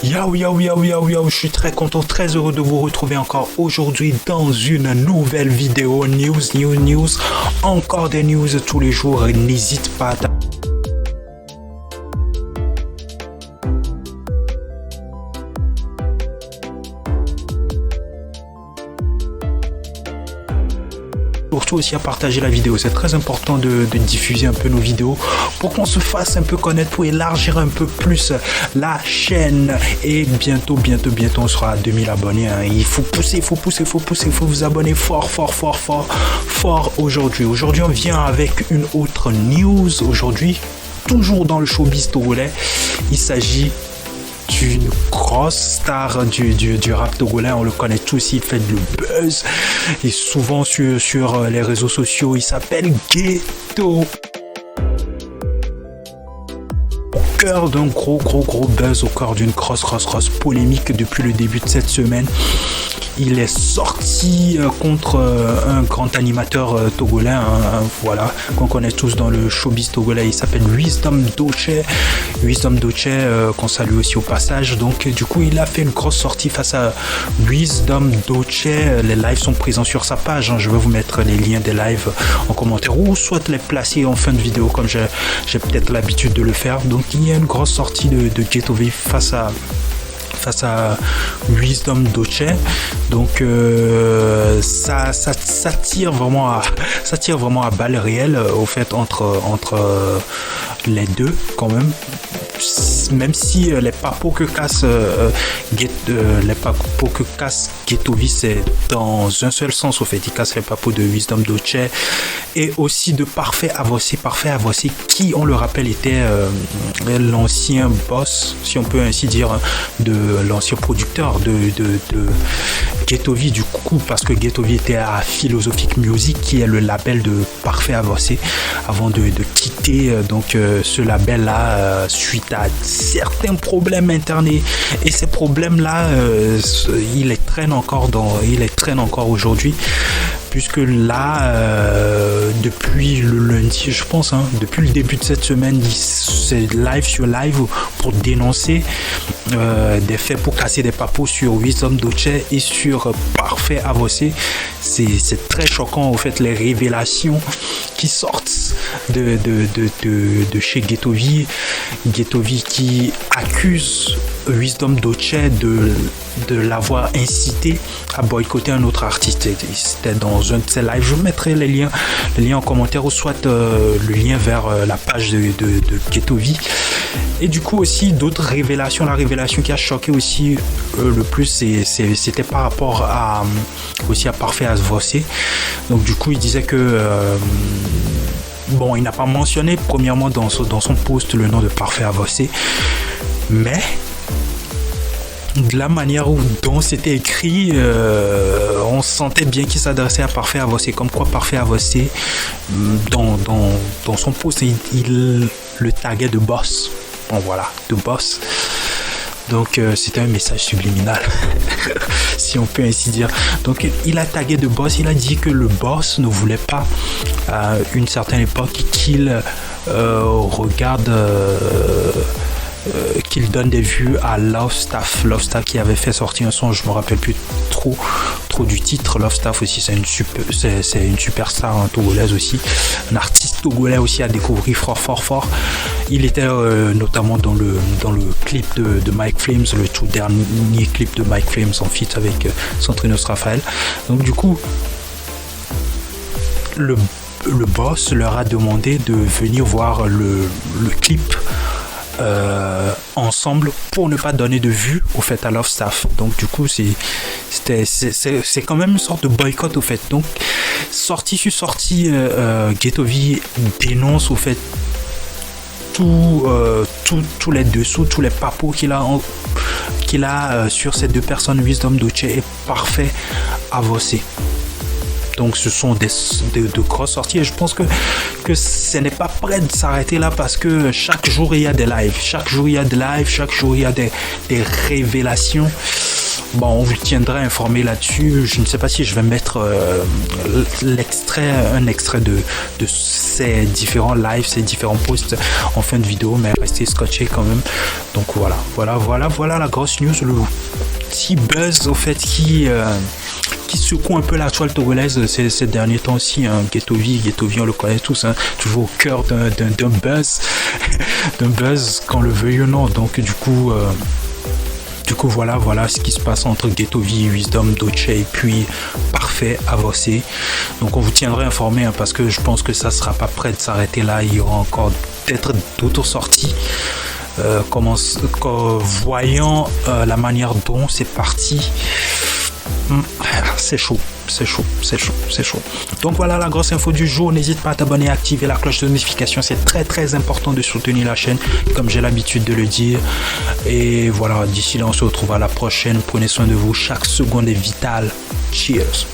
Yo, yo, yo, yo, yo, je suis très content, très heureux de vous retrouver encore aujourd'hui dans une nouvelle vidéo. News. Encore des news tous les jours. N'hésite pas à surtout aussi à partager la vidéo. C'est très important de diffuser un peu nos vidéos pour qu'on se fasse un peu connaître, pour élargir un peu plus la chaîne. Et bientôt on sera à 2000 abonnés. Il faut pousser, il faut vous abonner fort aujourd'hui. Aujourd'hui, on vient avec une autre news. Aujourd'hui, toujours dans le showbiz togolais, il s'agit d'une grosse star du rap togolais. On le connaît tous, il fait du buzz et souvent sur les réseaux sociaux. Il s'appelle Ghetto. Au cœur d'un gros buzz, au cœur d'une grosse polémique depuis le début de cette semaine. Il est sorti contre un grand animateur togolais, voilà, qu'on connaît tous dans le showbiz togolais. Il s'appelle Wisdom Doche, qu'on salue aussi au passage. Donc du coup, il a fait une grosse sortie face à Wisdom Doche. Les lives sont présents sur sa page. Je vais vous mettre les liens des lives en commentaire ou soit les placer en fin de vidéo comme j'ai peut-être l'habitude de le faire. Donc il y a une grosse sortie de Ghetto V face à Wisdom Doche. Donc ça tire vraiment à balles réelles au fait entre les deux quand même si les papos que casse Ghetto V, c'est dans un seul sens au fait. Il casse les papos de Wisdom Doche et aussi de Parfait Avossé, qui, on le rappelle, était l'ancien boss, si on peut ainsi dire, de l'ancien producteur de Ghetto V, du coup, parce que Ghetto V était à Philosophic Music, qui est le label de Parfait Avossé, avant de quitter donc ce label là suite à certains problèmes internes, et ces problèmes là il les traîne encore aujourd'hui, puisque là depuis le lundi, je pense, depuis le début de cette semaine, c'est live sur live pour dénoncer des faits, pour casser des papos sur Wisdom Doche et sur Parfait Avossé. C'est très choquant au fait, les révélations qui sortent de chez Ghetto V qui accuse Wisdom Doche de l'avoir incité à boycotter un autre artiste. C'était dans un de ses lives. Je vous mettrai les liens en commentaire, ou soit le lien vers la page de Ghetto V. Et du coup aussi d'autres révélations. La révélation qui a choqué aussi le plus, c'était par rapport à Parfait Avossé. Donc du coup il disait que bon, il n'a pas mentionné premièrement dans son post le nom de Parfait Avossé, mais de la manière dont c'était écrit, on sentait bien qu'il s'adressait à Parfait Avossé, comme quoi Parfait Avossé, dans son post, il le taguait de boss. Bon voilà, de boss. Donc c'était un message subliminal, si on peut ainsi dire. Donc il a tagué de boss, il a dit que le boss ne voulait pas à une certaine époque qu'il regarde, qu'il donne des vues à Love Staff qui avait fait sortir un son, je me rappelle plus trop du titre. Love Staff aussi, c'est une superstar togolaise aussi, un artiste togolais aussi à découvrir fort. Il était notamment dans le clip de Mike Flames, le tout dernier clip de Mike Flames en feat avec Centrinos Raphaël. Donc du coup le boss leur a demandé de venir voir le clip ensemble pour ne pas donner de vue au fait à Love Staff. Donc du coup c'est quand même une sorte de boycott au fait. Donc sortie sur sortie, Ghetto V dénonce au fait tous les dessous, tous les papos qu'il a sur ces deux personnes, Wisdom Doche et Parfait Avossé. Donc ce sont de grosses sorties, et je pense que ce n'est pas prêt de s'arrêter là, parce que chaque jour il y a des lives, chaque jour il y a des révélations. Bon, on vous tiendra informé là-dessus. Je ne sais pas si je vais mettre un extrait de ses différents lives, ses différents posts en fin de vidéo, mais restez scotché quand même. Donc voilà la grosse news, le petit buzz au fait qui secoue un peu la toile togolaise ces derniers temps aussi. Ghetto V, on le connaît tous, toujours au cœur d'un buzz, d'un buzz qu'on le veuille ou non. Donc du coup voilà ce qui se passe entre Ghetto V, Wisdom, Doche et puis Parfait, Avossé. Donc on vous tiendra informé parce que je pense que ça sera pas prêt de s'arrêter là. Il y aura encore peut-être d'autres sorties. Voyant la manière dont c'est parti, c'est chaud. Donc voilà la grosse info du jour. N'hésite pas à t'abonner, à activer la cloche de notification. C'est très important de soutenir la chaîne, comme j'ai l'habitude de le dire. Et voilà, d'ici là, on se retrouve à la prochaine. Prenez soin de vous. Chaque seconde est vitale. Cheers.